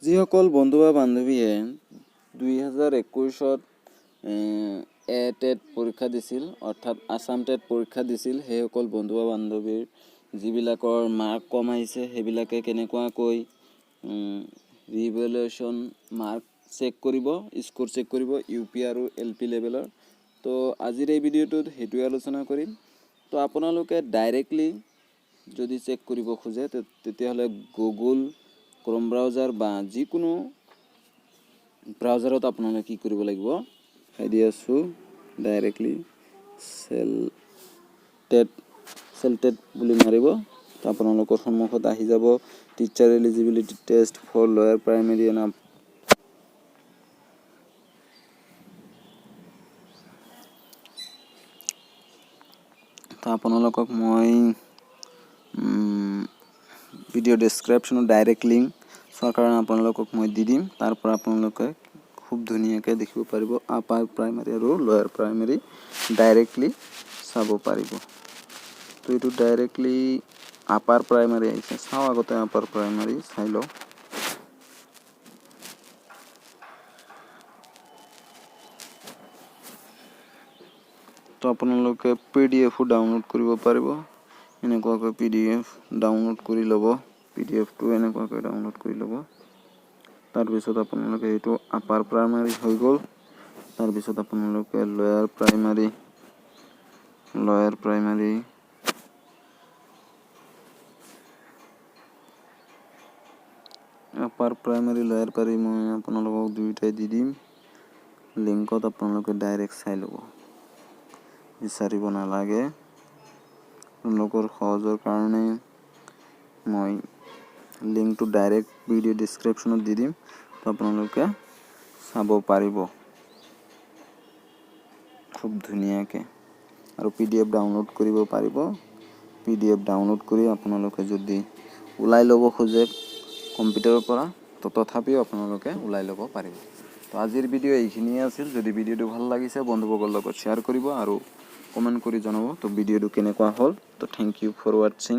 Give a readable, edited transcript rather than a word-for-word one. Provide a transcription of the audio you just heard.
যিসকল বন্ধু বা বান্ধৱীয়ে 2021ত টেট পৰীক্ষা দিছিল অৰ্থাৎ আসাম টেট পৰীক্ষা দিছিল সেইসকল বন্ধু বা বান্ধৱীৰ যিবিলাকৰ মাৰ্ক কম আহিছে সেইবিলাকে কেনেকুৱাকৈ ৰিভেলুৱেশ্যন মাৰ্ক চেক কৰিব, স্ক'ৰ চেক কৰিব UP আৰু LP লেভেলৰ। তো আজিৰ এই ভিডিঅ'টোত সেইটোৱে আলোচনা কৰিম। তো আপোনালোকে ডাইৰেক্টলি যদি চেক কৰিব খোজে তেতিয়াহ'লে গুগল ক্ৰম ব্ৰাউজাৰ বা যিকোনো ব্ৰাউজাৰত আপোনালোকে কি কৰিব লাগিব, দি আছোঁ ডাইৰেক্টলি চেলটেট বুলি মাৰিব। তো আপোনালোকৰ সন্মুখত আহি যাব teacher eligibility test for lower primary and তো আপোনালোকক মই ভিডিঅ' ডেছক্ৰিপশ্যনত ডাইৰেক্ট লিংক চোৱাৰ কাৰণে আপোনালোকক মই দি দিম। তাৰ পৰা আপোনালোকে খুব ধুনীয়াকৈ দেখিব পাৰিব আপাৰ প্ৰাইমেৰী আৰু লয়াৰ প্ৰাইমেৰী ডাইৰেক্টলি চাব পাৰিব। তো এইটো ডাইৰেক্টলি আপাৰ প্ৰাইমেৰী আহিছে, চাওঁ আগতে আপাৰ প্ৰাইমেৰী চাই লওঁ। তো আপোনালোকে PDF ডাউনলোড কৰিব পাৰিব। এনেকুৱাকৈ PDF ডাউনলোড কৰি ল'ব, PDFটো এনেকুৱাকৈ ডাউনলোড কৰি ল'ব। তাৰপিছত আপোনালোকে এইটো আপাৰ প্ৰাইমাৰী হৈ গ'ল। তাৰপিছত আপোনালোকে lower primary upper primary lower primary মই আপোনালোকক দুয়োটাই দি দিম লিংকত। আপোনালোকে ডাইৰেক্ট চাই ল'ব, বিচাৰিব নালাগে। আপোনালোকৰ সহজৰ কাৰণে মই লিংকটো ডাইৰেক্ট ভিডিঅ' ডেছক্ৰিপশ্যনত দি দিম। তো আপোনালোকে চাব পাৰিব খুব ধুনীয়াকৈ আৰু PDF ডাউনলোড কৰিব পাৰিব। PDF ডাউনলোড কৰি আপোনালোকে যদি ওলাই ল'ব খোজে কম্পিউটাৰৰ পৰা তো তথাপিও আপোনালোকে ওলাই ল'ব পাৰিব। তো আজিৰ ভিডিঅ' এইখিনিয়ে আছিল। যদি ভিডিঅ'টো ভাল লাগিছে বন্ধুবৰ্গৰ লগত শ্বেয়াৰ কৰিব আৰু কমেণ্ট কৰি জনাব তো ভিডিঅ'টো কেনেকুৱা হ'ল। তো থেংক ইউ ফৰ ৱাটছিং।